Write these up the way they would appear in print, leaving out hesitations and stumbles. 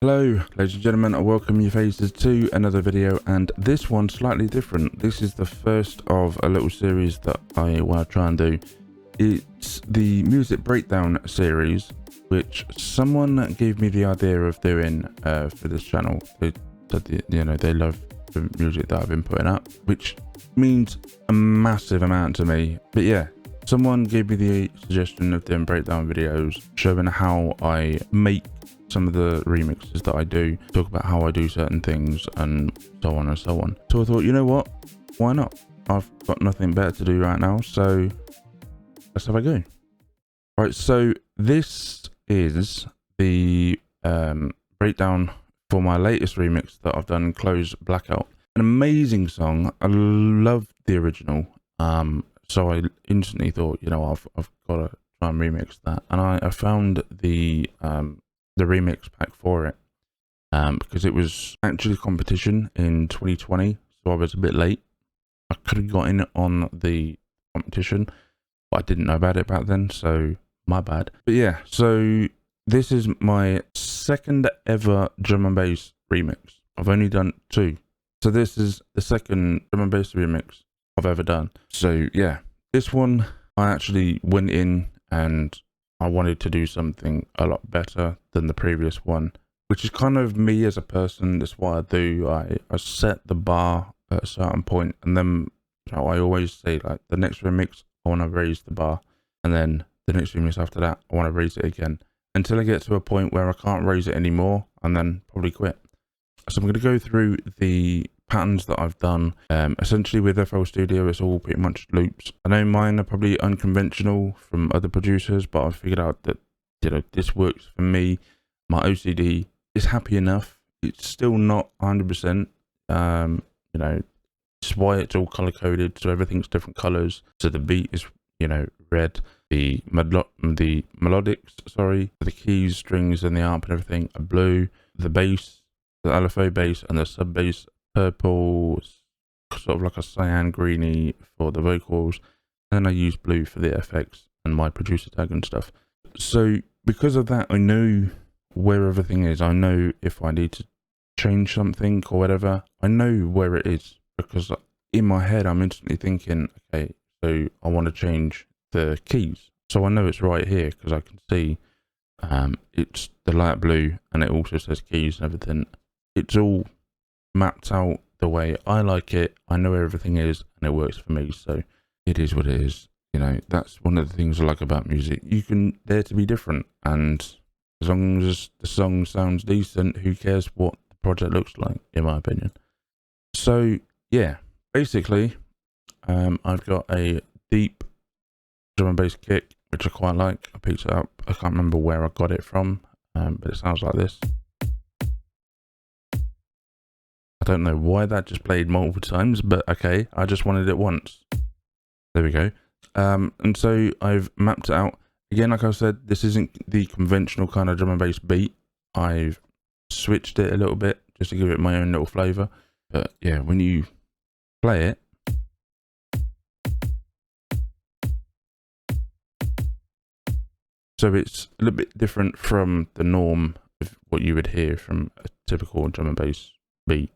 Hello ladies and gentlemen, I welcome you faces to another video, and this one's slightly different. This is the first of a little series that I want to try and do. It's the music breakdown series, which someone gave me the idea of doing for this channel. They said, you know, they love the music that I've been putting up, which means a massive amount to me. But yeah, someone gave me the suggestion of doing breakdown videos showing how I make some of the remixes that I do, talk about how I do certain things and so on and so on. So I thought, you know what, why not? I've got nothing better to do right now, so let's have a go. Right, so this is the breakdown for my latest remix that I've done, Close Blackout. An amazing song. I love the original, so I instantly thought, you know, I've got to try and remix that, and I found the remix pack for it because it was actually competition in 2020, so I was a bit late. I could have got in on the competition, but I didn't know about it back then, so my bad. But yeah, so this is my second ever drum and bass remix. I've only done 2, so this is the second drum and bass remix I've ever done. So yeah, this one I actually went in and I wanted to do something a lot better than the previous one, which is kind of me as a person. That's what I do. I set the bar at a certain point, and then, you know, I always say, like, the next remix I want to raise the bar, and then the next remix after that I want to raise it again until I get to a point where I can't raise it anymore, and then probably quit. So I'm going to go through the patterns that I've done. Essentially with FL Studio, it's all pretty much loops. I know mine are probably unconventional from other producers, but I've figured out that, you know, this works for me. My OCD is happy enough. It's still not 100%. You know, it's why it's all color coded, so everything's different colors. So the beat is, you know, red. The melodics, sorry, the keys, strings, and the amp and everything are blue. The bass, the Lfo Base, and the sub bass purple, sort of like a cyan greeny for the vocals, and I use blue for the effects and my producer tag and stuff. So because of that, I know where everything is. I know if I need to change something or whatever, I know where it is, because in my head I'm instantly thinking, okay, so I want to change the keys, so I know it's right here because I can see it's the light blue and it also says keys and everything. It's all mapped out the way I like it. I know where everything is and it works for me, so it is what it is. You know, that's one of the things I like about music. You can dare to be different, and as long as the song sounds decent, who cares what the project looks like, in my opinion. So yeah, basically I've got a deep drum and bass kick, which I quite like. I picked it up, I can't remember where I got it from, but it sounds like this. I don't know why that just played multiple times, but okay, I just wanted it once. There we go. And so I've mapped it out. Again, like I said, this isn't the conventional kind of drum and bass beat. I've switched it a little bit just to give it my own little flavor. But yeah, when you play it, so it's a little bit different from the norm of what you would hear from a typical drum and bass beat,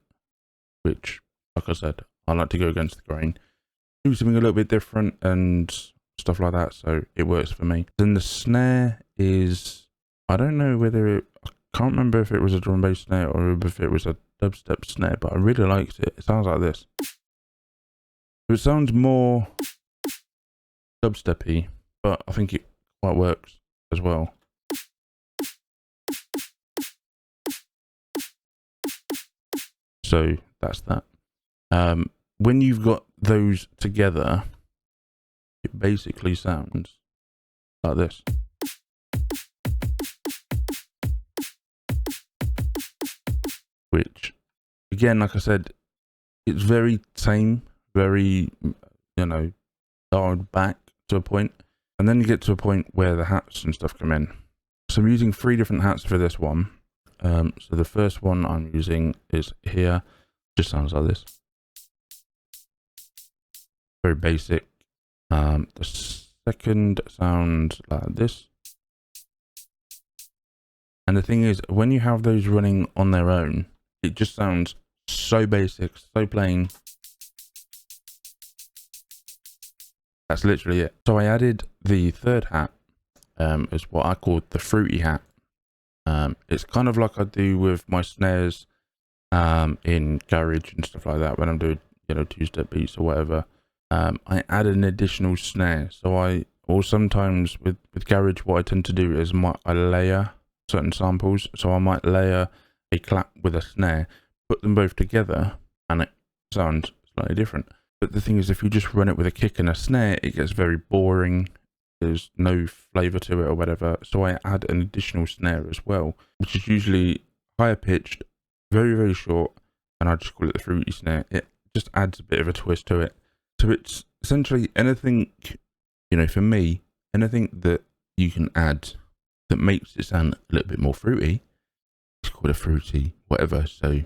which, like I said, I like to go against the grain, do something a little bit different and stuff like that, so it works for me. Then the snare is, I don't know whether it, I can't remember if it was a drum and bass snare or if it was a dubstep snare, but I really liked it. It sounds like this. So it sounds more dubsteppy, but I think it quite works as well. So that's that. When you've got those together, it basically sounds like this. Which, again, like I said, it's very tame, very, you know, dialed back to a point. And then you get to a point where the hats and stuff come in. So I'm using 3 different hats for this one. So the first one I'm using is here. Just sounds like this. Very basic. The second sounds like this. And the thing is, when you have those running on their own, it just sounds so basic, so plain. That's literally it. So I added the third hat, is what I call the fruity hat. It's kind of like I do with my snares in Garage and stuff like that when I'm doing, you know, two-step beats or whatever. I add an additional snare. So or sometimes with Garage, what I tend to do is I layer certain samples. So I might layer a clap with a snare, put them both together, and it sounds slightly different. But the thing is, if you just run it with a kick and a snare, it gets very boring. There's no flavor to it or whatever. So I add an additional snare as well, which is usually higher pitched, very, very short, and I just call it the fruity snare. It just adds a bit of a twist to it. So it's essentially anything, you know, for me, anything that you can add that makes it sound a little bit more fruity, it's called a fruity whatever. So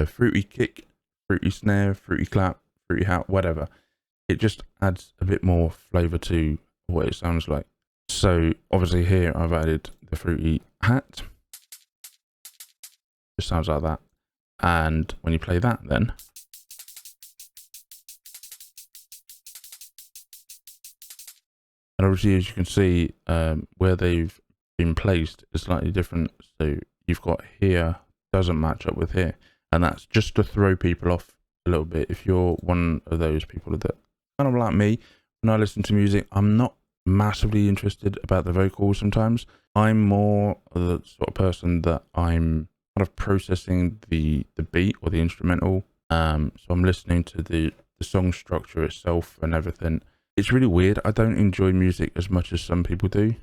fruity kick, fruity snare, fruity clap, fruity hat, whatever. It just adds a bit more flavor to what it sounds like. So obviously here I've added the fruity hat. Just sounds like that. And when you play that, then and obviously, as you can see, where they've been placed is slightly different. So you've got here doesn't match up with here, and that's just to throw people off a little bit. If you're one of those people that kind of like me, when I listen to music, I'm not massively interested about the vocals sometimes. I'm more the sort of person that I'm kind of processing the beat or the instrumental. So I'm listening to the song structure itself and everything. It's really weird. I don't enjoy music as much as some people do.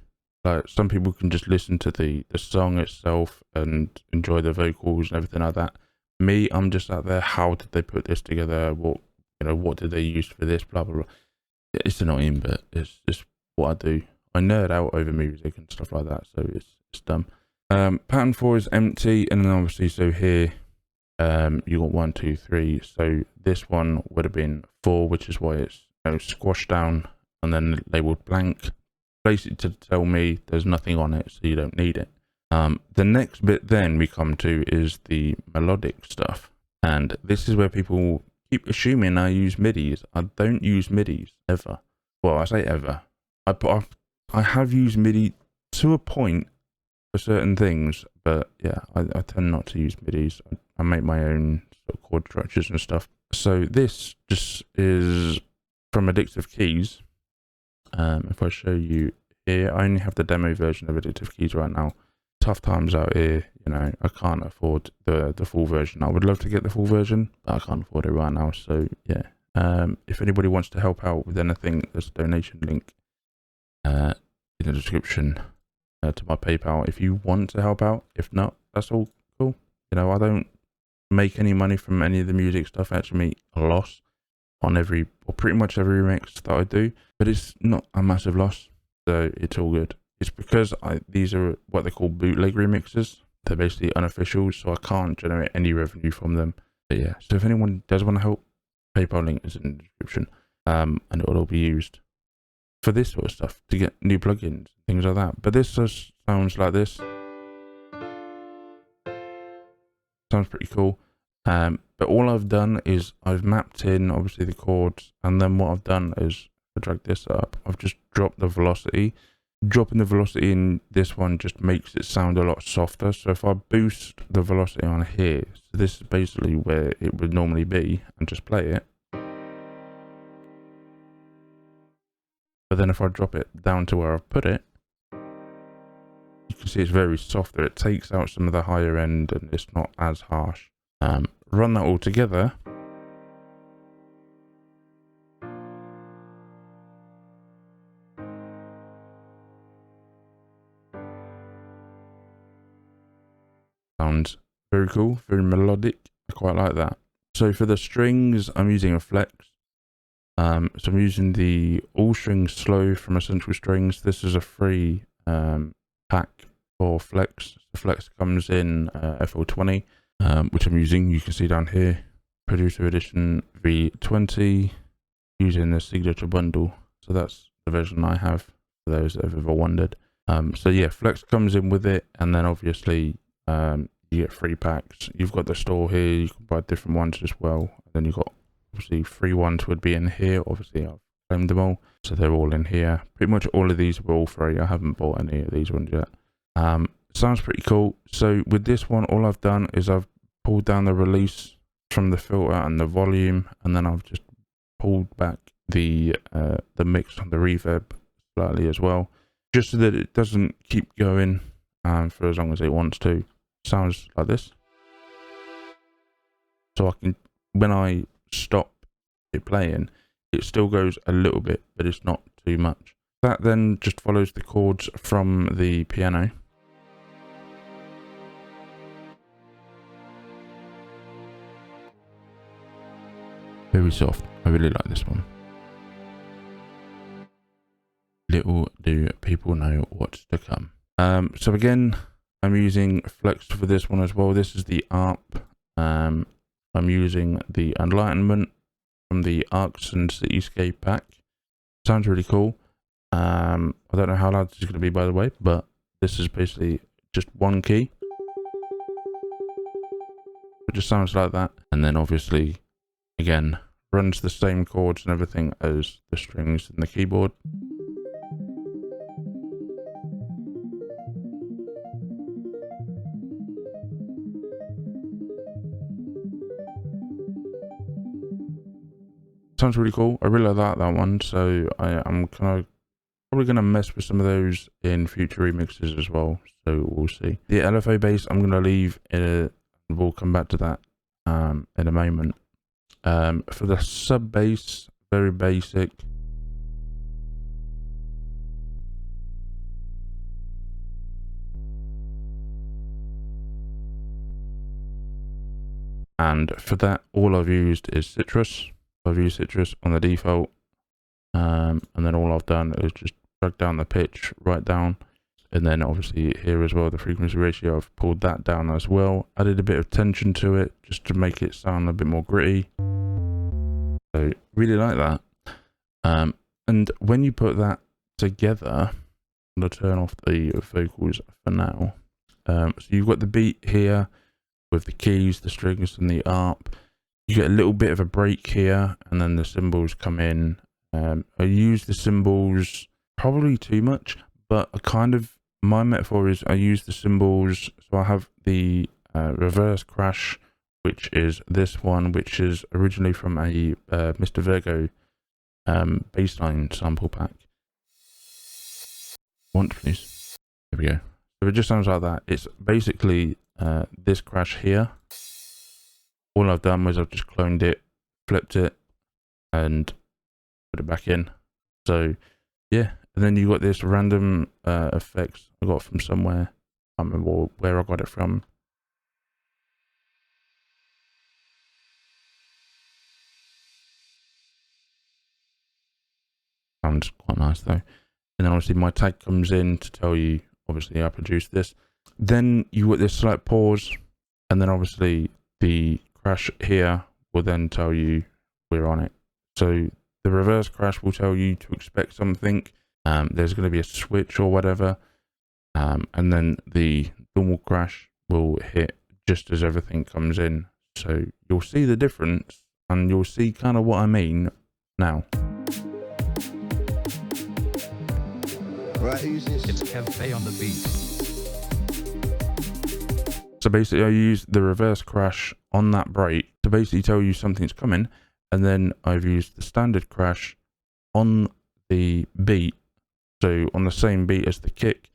Like some people can just listen to the song itself and enjoy the vocals and everything like that. Me, I'm just out there. How did they put this together? What did they use for this? Blah blah blah. It's annoying, but it's just what I do. I nerd out over music and stuff like that, so it's dumb. Pattern 4 is empty, and then obviously, so here, you got 1, 2, 3. So this one would have been 4, which is why it's squashed down and then labeled blank. Basically to tell me there's nothing on it, so you don't need it. The next bit then we come to is the melodic stuff, and this is where people keep assuming I use MIDIs. I don't use MIDIs ever. Well, I say ever. I have used MIDI to a point for certain things, but yeah, I tend not to use MIDIs. I make my own sort of chord structures and stuff. So this just is from Addictive Keys. If I show you here, I only have the demo version of Addictive Keys right now. Tough times out here, you know, I can't afford the full version. I would love to get the full version, but I can't afford it right now. So yeah, if anybody wants to help out with anything, there's a donation link in the description to my PayPal if you want to help out. If not, that's all cool. You know, I don't make any money from any of the music stuff. I actually make a loss on pretty much every remix that I do, but it's not a massive loss, so it's all good. It's because these are what they call bootleg remixes. They're basically unofficial, so I can't generate any revenue from them. But yeah, so if anyone does want to help, PayPal link is in the description, and it will all be used for this sort of stuff to get new plugins, things like that. But this just sounds like this. Sounds pretty cool. But all I've done is I've mapped in obviously the chords, and then what I've done is I drag this up. I've just dropped the velocity. Dropping the velocity in this one just makes it sound a lot softer. So if I boost the velocity on here, so this is basically where it would normally be, and just play it. But then if I drop it down to where I've put it, you can see it's very softer. It takes out some of the higher end and it's not as harsh. Run that all together. Sounds very cool, very melodic. I quite like that. So for the strings, I'm using a flex. So I'm using the all strings slow from Essential Strings. This is a free pack for flex. The flex comes in FL20, which I'm using. You can see down here, Producer Edition V20, using the signature bundle. So that's the version I have, for those that have ever wondered. So yeah, Flex comes in with it, and then obviously you get free packs. You've got the store here, you can buy different ones as well. And then you've got obviously free ones would be in here. Obviously I've claimed them all, so they're all in here. Pretty much all of these were all free. I haven't bought any of these ones yet. Sounds pretty cool. So with this one, all I've done is I've pulled down the release from the filter and the volume, and then I've just pulled back the mix on the reverb slightly as well, just so that it doesn't keep going for as long as it wants to. Sounds like this. So I can, when I stop it playing, it still goes a little bit, but it's not too much. That then just follows the chords from the piano. Very soft. I really like this one. Little do people know what's to come. So again, I'm using Flex for this one as well. This is the ARP. I'm using the Enlightenment from the Arcs and Cityscape pack. Sounds really cool. I don't know how loud this is going to be, by the way, but this is basically just one key. It just sounds like that. And then obviously, again, runs the same chords and everything as the strings and the keyboard. Sounds really cool. I really like that one, so I'm probably going to mess with some of those in future remixes as well, so we'll see. The Lfo Base I'm going to leave, we'll come back to that in a moment. For the sub bass, very basic. And for that, all I've used is Citrus. I've used Citrus on the default, and then all I've done is just drag down the pitch right down, and then obviously here as well, the frequency ratio, I've pulled that down as well, added a bit of tension to it just to make it sound a bit more gritty. So really like that. And when you put that together, I'm going to turn off the vocals for now. So you've got the beat here with the keys, the strings and the ARP. You get a little bit of a break here, and then the cymbals come in. I use the cymbals probably too much, but my metaphor is I use the cymbals. So I have the reverse crash, which is this one, which is originally from a Mr. Virgo bassline sample pack. Once, please. There we go. So it just sounds like that. It's basically this crash here. All I've done was I've just cloned it, flipped it, and put it back in. So yeah, and then you got this random effects I got from somewhere. I can't remember where I got it from. Sounds quite nice though. And then obviously my tag comes in to tell you, obviously I produced this. Then you got this slight pause, and then obviously the crash here will then tell you we're on it. So the reverse crash will tell you to expect something. There's going to be a switch or whatever, and then the normal crash will hit just as everything comes in. So you'll see the difference, and you'll see kind of what I mean now. Right, who's this? It's KevFahey on the beat. So basically I use the reverse crash on that break to basically tell you something's coming, and then I've used the standard crash on the beat, so on the same beat as the kick.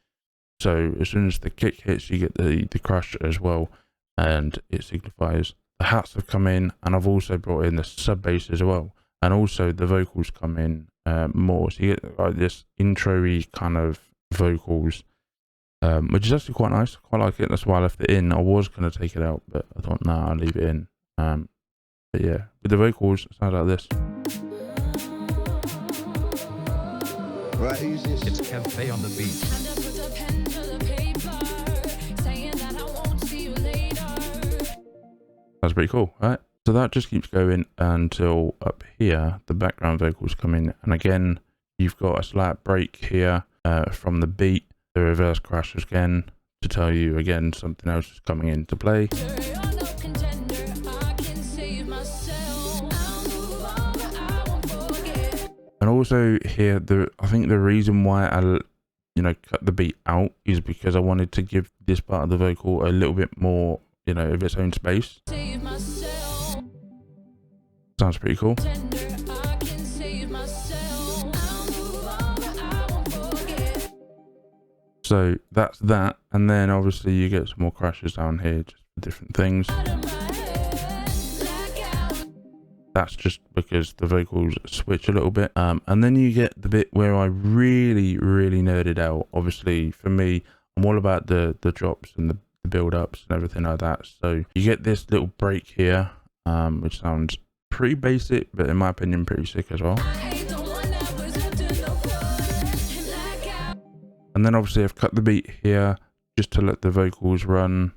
So as soon as the kick hits, you get the crash as well, and it signifies the hats have come in, and I've also brought in the sub bass as well, and also the vocals come in more, so you get like this intro-y kind of vocals, which is actually quite nice. Quite like it. That's why I left it in. I was going to take it out, but I thought, nah, I'll leave it in. But yeah, with the vocals, it sounds like this. Right, who's this? It's KevFahey on the beat. That's pretty cool, right? So that just keeps going until up here, the background vocals come in. And again, you've got a slight break here from the beat. the reverse crash again to tell you again something else is coming into play. And also here, I think the reason why I cut the beat out is because I wanted to give this part of the vocal a little bit more, of its own space. Sounds pretty cool. So that's that, and then obviously you get some more crashes down here, just for different things. That's just because the vocals switch a little bit. And then you get the bit where I really nerded out. Obviously, for me, I'm all about the drops and the build-ups and everything like that. So you get this little break here, which sounds pretty basic, but in my opinion, pretty sick as well. And then obviously I've cut the beat here just to let the vocals run.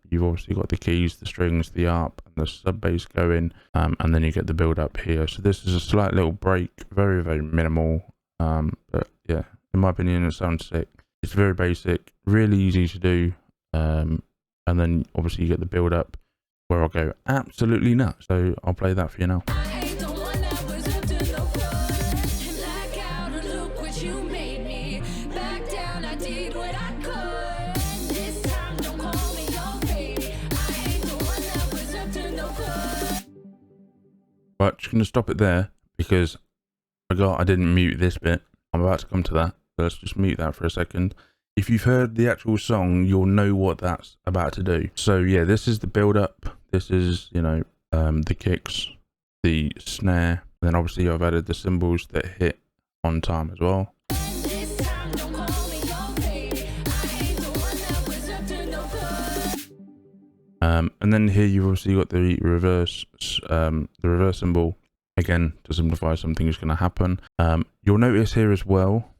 You've obviously got the keys, the strings, the ARP, and the sub bass going, and then you get the build up here. So this is a slight little break, very minimal, but yeah, in my opinion, it sounds sick. It's very basic, really easy to do, and then obviously you get the build up where I'll go absolutely nuts. So I'll play that for you now. Right, just going to stop it there because I didn't mute this bit. I'm about to come to that. So let's just mute that for a second. If you've heard the actual song, you'll know what that's about to do. So yeah, this is the build up. This is, the kicks, the snare. And then obviously I've added the cymbals that hit on time as well. And then here you've obviously got the reverse cymbal, again, to simplify something is going to happen. You'll notice here as well,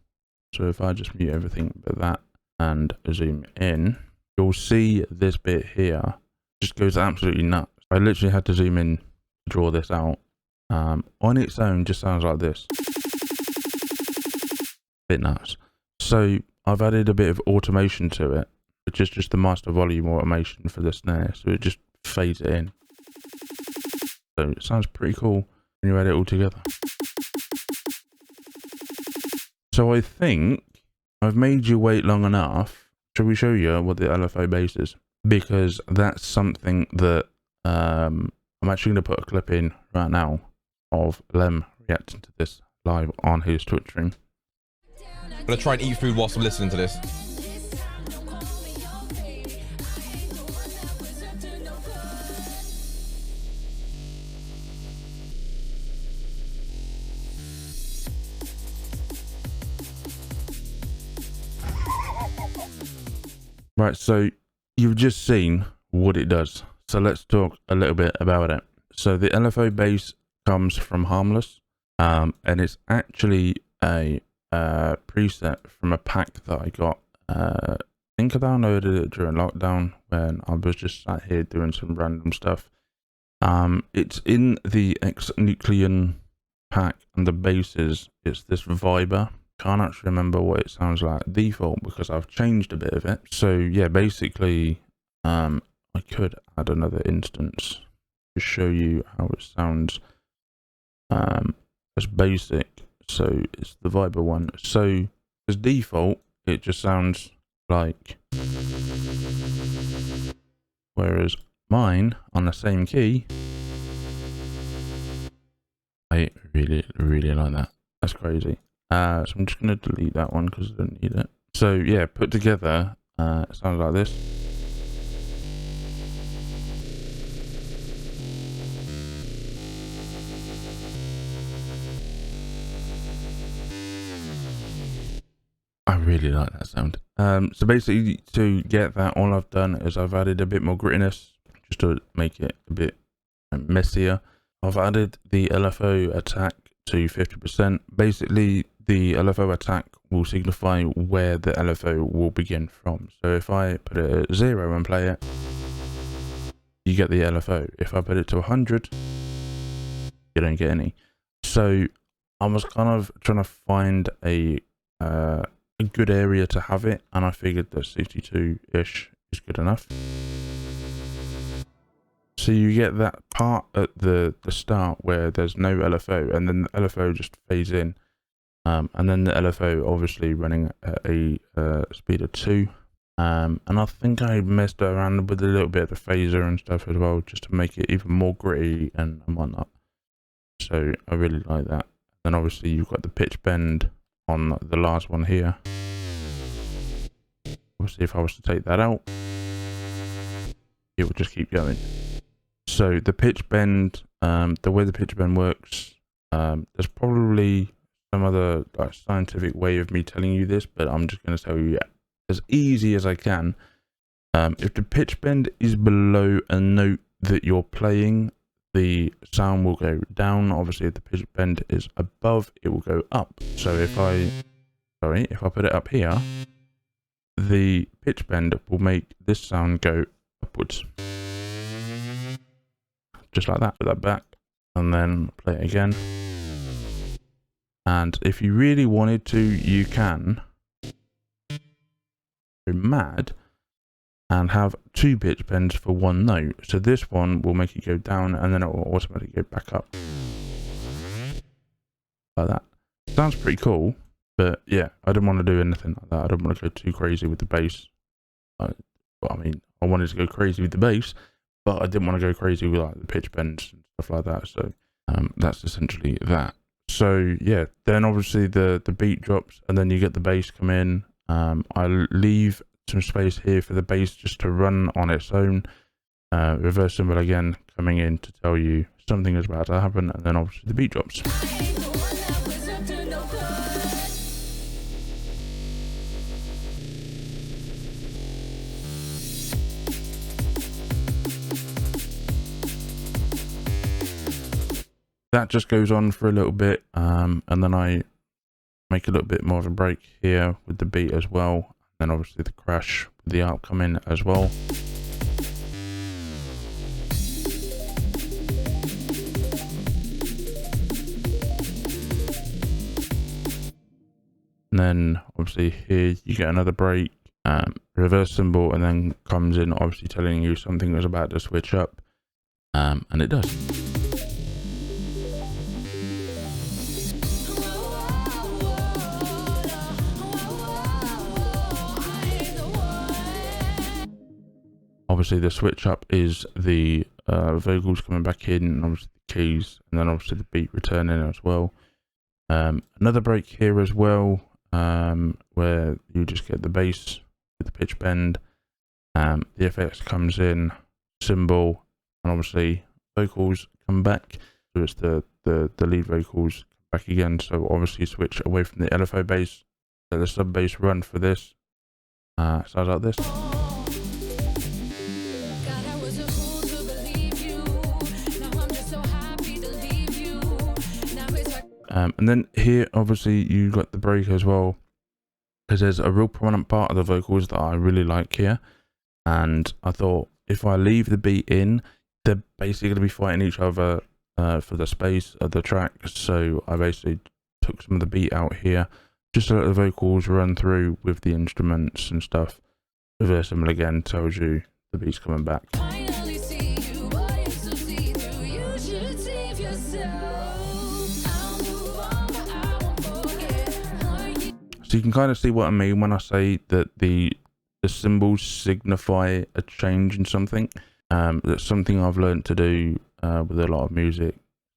so if I just mute everything but that and zoom in, you'll see this bit here just goes absolutely nuts. I literally had to zoom in to draw this out. On its own, just sounds like this. Bit nuts. So I've added a bit of automation to it, which is just the master volume automation for the snare, so it just fades it in. So it sounds pretty cool when you add it all together. So I think I've made you wait long enough. Shall we show you what the Lfo Base is? Because that's something that I'm actually going to put a clip in right now of Lem reacting to this live on his Twitch stream. I'm going to try and eat food whilst I'm listening to this. Right, so you've just seen what it does. So let's talk a little bit about it. So the Lfo Base comes from Harmless, and it's actually a preset from a pack that I got. I think I downloaded it during lockdown when I was just sat here doing some random stuff. It's in the Ex-Nucleon pack, and the bases, it's this Viber. Can't actually remember what it sounds like default because I've changed a bit of it. So yeah, basically I could add another instance to show you how it sounds as basic. So it's the Viber one. So as default it just sounds like, whereas mine on the same key, I really like that. That's crazy. So I'm just going to delete that one because I don't need it. So yeah, put together, it sounds like this. I really like that sound. So basically to get that, all I've done is I've added a bit more grittiness just to make it a bit messier. I've added the LFO attack to 50%. Basically, the LFO attack will signify where the LFO will begin from. So if I put it at 0 and play it, you get the LFO. If I put it to 100, you don't get any. So I was kind of trying to find a a good area to have it, and I figured that 62-ish is good enough. So you get that part at the start where there's no LFO, and then the LFO just fades in, and then the LFO obviously running at a speed of 2. And I think I messed around with a little bit of the phaser and stuff as well, just to make it even more gritty and whatnot. So I really like that. Then obviously you've got the pitch bend on the last one here. Obviously if I was to take that out, it would just keep going. So the pitch bend, the way the pitch bend works, there's probably some other like scientific way of me telling you this, but I'm just going to tell you as easy as I can. If the pitch bend is below a note that you're playing, the sound will go down. Obviously if the pitch bend is above, it will go up. So if I put it up here, the pitch bend will make this sound go upwards. Just like that. Put that back and then play it again. And if you really wanted to, you can go mad and have 2 pitch bends for 1 note. So this one will make it go down and then it will automatically go back up. Like that. Sounds pretty cool, but yeah, I didn't want to do anything like that. I don't want to go too crazy with the bass. I wanted to go crazy with the bass, but I didn't want to go crazy with like the pitch bends and stuff like that. So that's essentially that. So yeah, then obviously the beat drops and then you get the bass come in. I leave some space here for the bass just to run on its own. Reverse cymbal again coming in to tell you something is about to happen, and then obviously the beat drops. That just goes on for a little bit, and then I make a little bit more of a break here with the beat as well. Then obviously the crash with the ARP come in as well. And then obviously here you get another break, reverse cymbal, and then comes in obviously telling you something is about to switch up, and it does. Obviously the switch up is the vocals coming back in, and obviously the keys, and then obviously the beat returning as well. Another break here as well, where you just get the bass with the pitch bend, the effects comes in, cymbal, and obviously vocals come back. So it's the lead vocals back again. So obviously switch away from the Lfo Base. So the sub bass run for this sounds like this. And then here obviously you got the break as well, because there's a real prominent part of the vocals that I really like here, and I thought if I leave the beat in, they're basically going to be fighting each other for the space of the track. So I basically took some of the beat out here just to let the vocals run through with the instruments and stuff. Reverse cymbal again tells you the beat's coming back. So you can kind of see what I mean when I say that the cymbals signify a change in something. That's something I've learned to do with a lot of music,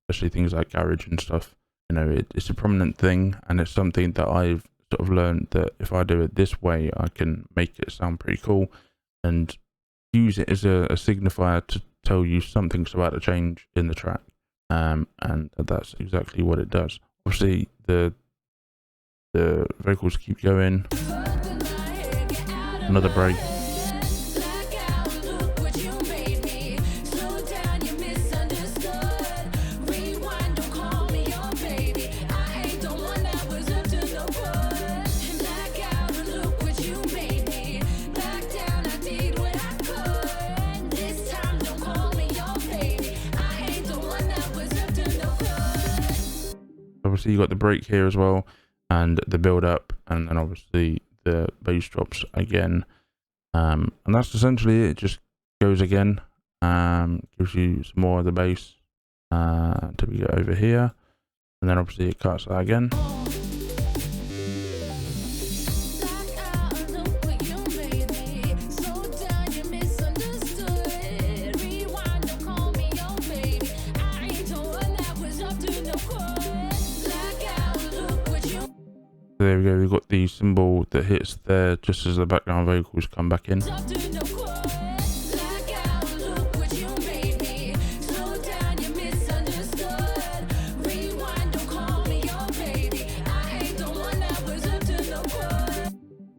especially things like garage and stuff. You know, it's a prominent thing, and it's something that I've sort of learned that if I do it this way, I can make it sound pretty cool and use it as a signifier to tell you something's about to change in the track. And that's exactly what it does. Obviously, the vocals keep going. Another break. Obviously you got the break here as well, and the build up, and then obviously the bass drops again. And that's essentially it. It just goes again, gives you some more of the bass until we get over here, and then obviously it cuts that again. There we go, we've got the cymbal that hits there just as the background vocals come back in.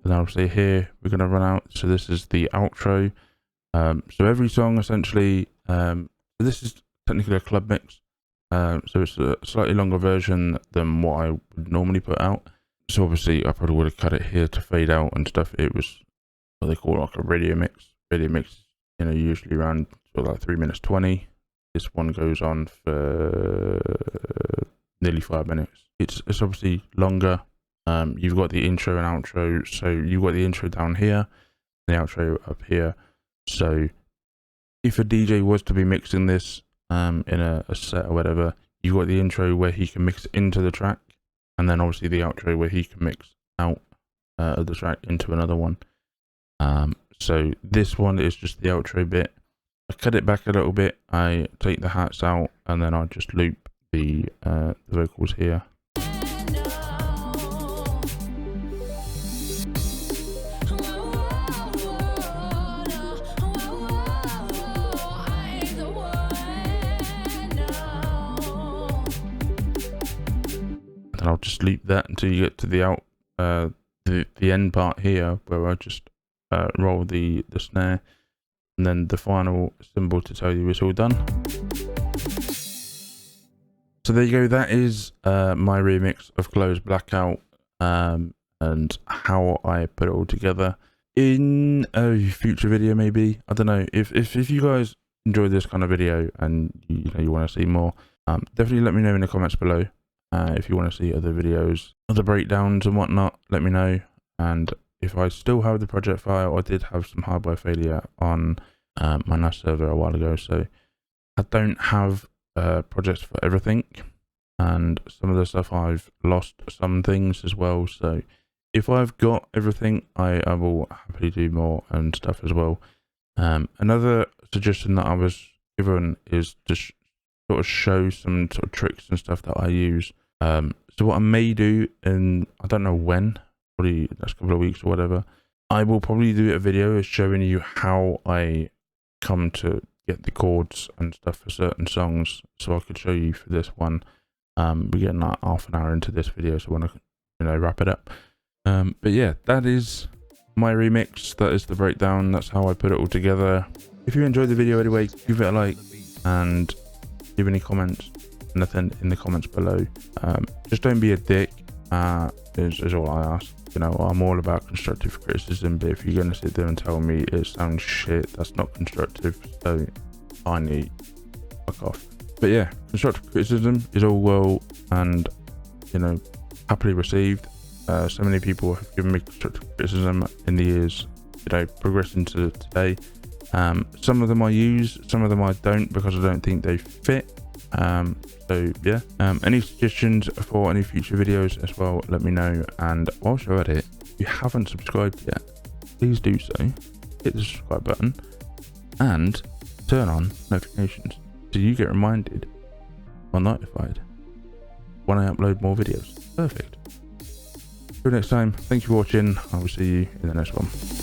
And obviously here we're going to run out, so this is the outro. So every song essentially, this is technically a club mix, so it's a slightly longer version than what I would normally put out. So obviously I probably would have cut it here to fade out and stuff. It was what they call like a radio mix. Radio mix, you know, usually around sort of like 3 minutes 20. This one goes on for nearly 5 minutes. It's obviously longer. You've got the intro and outro. So you've got the intro down here, the outro up here. So if a DJ was to be mixing this in a set or whatever, you've got the intro where he can mix into the track, and then obviously the outro where he can mix out of the track into another one. So this one is just the outro bit. I cut it back a little bit. I take the hats out, and then I just loop the vocals here. And I'll just loop that until you get to the the end part here, where I just roll the snare, and then the final cymbal to tell you it's all done. So there you go. That is my remix of Close Blackout, and how I put it all together in a future video. Maybe, I don't know, if you guys enjoy this kind of video and you want to see more, definitely let me know in the comments below. If you want to see other videos, other breakdowns and whatnot, let me know. And if I still have the project file, I did have some hardware failure on my NAS server a while ago, so I don't have projects for everything, and some of the stuff I've lost some things as well. So if I've got everything, I will happily do more and stuff as well. Another suggestion that I was given is to sort of show some sort of tricks and stuff that I use. So what I may do, and I don't know when, probably the next couple of weeks or whatever, I will probably do a video showing you how I come to get the chords and stuff for certain songs, so I could show you for this one. We're getting like half an hour into this video, so I want to wrap it up. But yeah, that is my remix. That is the breakdown. That's how I put it all together. If you enjoyed the video anyway, give it a like, and leave any comments, anything in the comments below. Just don't be a dick, is all I ask. I'm all about constructive criticism, but if you're going to sit there and tell me it sounds shit, that's not constructive, so I need fuck off. But yeah, constructive criticism is all well and happily received. So many people have given me constructive criticism in the years, progressing to today. Some of them I use, some of them I don't, because I don't think they fit. So yeah, any suggestions for any future videos as well, let me know. And whilst you're at it, if you haven't subscribed yet, please do so. Hit the subscribe button and turn on notifications so you get reminded or notified when I upload more videos. Perfect. Till next time, thank you for watching. I will see you in the next one.